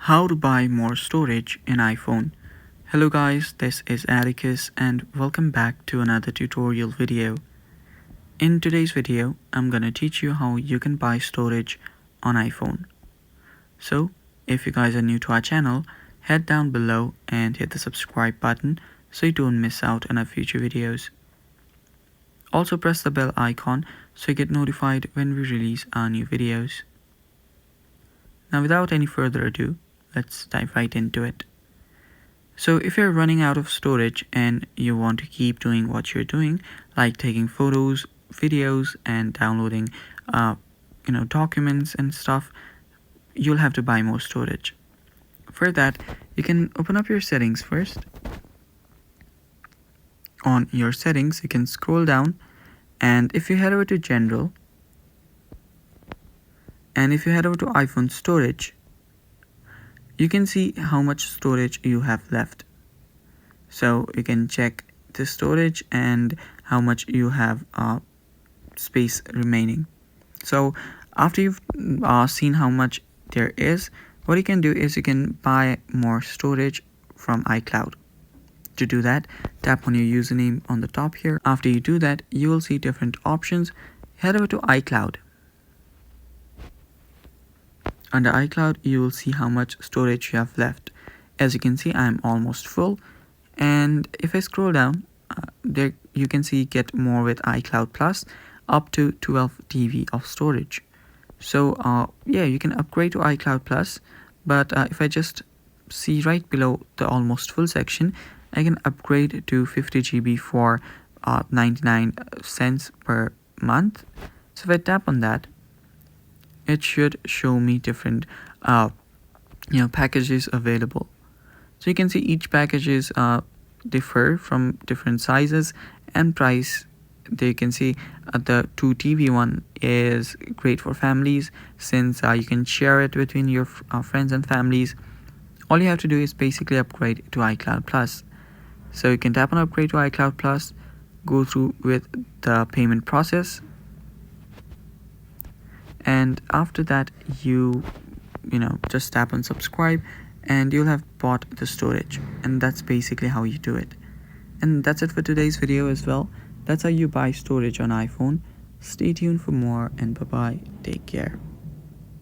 How to buy more storage in iPhone. Hello guys, this is Atticus and welcome back to another tutorial video. In today's video, I'm gonna teach you how you can buy storage on iPhone. So, if you guys are new to our channel, head down below and hit the subscribe button so you don't miss out on our future videos. Also press the bell icon so you get notified when we release our new videos. Now without any further ado, let's dive right into it. So if you're running out of storage and you want to keep doing what you're doing, like taking photos, videos, and downloading documents and stuff, you'll have to buy more storage. For that, you can open up your settings first. On your settings, you can scroll down, and if you head over to General, and if you head over to iPhone storage, you can see how much storage you have left. So you can check the storage and how much you have space remaining. So after you've seen how much there is, what you can do is you can buy more storage from iCloud. To do that, tap on your username on the top here. After you do that, you will see different options. Head over to iCloud. Under iCloud, you will see how much storage you have left. As you can see, I am almost full. And if I scroll down, there you can see get more with iCloud Plus, up to 12 TB of storage. So yeah, you can upgrade to iCloud Plus. But if I just see right below the almost full section, I can upgrade to 50 GB for 99 cents per month. So if I tap on that, it should show me different packages available. So you can see each packages differ from different sizes and price. There you can see the 2 TB one is great for families, since you can share it between your friends and families. All you have to do is basically upgrade to iCloud Plus. So you can tap on upgrade to iCloud Plus, go through with the payment process, and after that you just tap on subscribe and you'll have bought the storage. And that's basically how you do it. And that's it for today's video as well. That's how you buy storage on iPhone. Stay tuned for more, and bye bye, take care.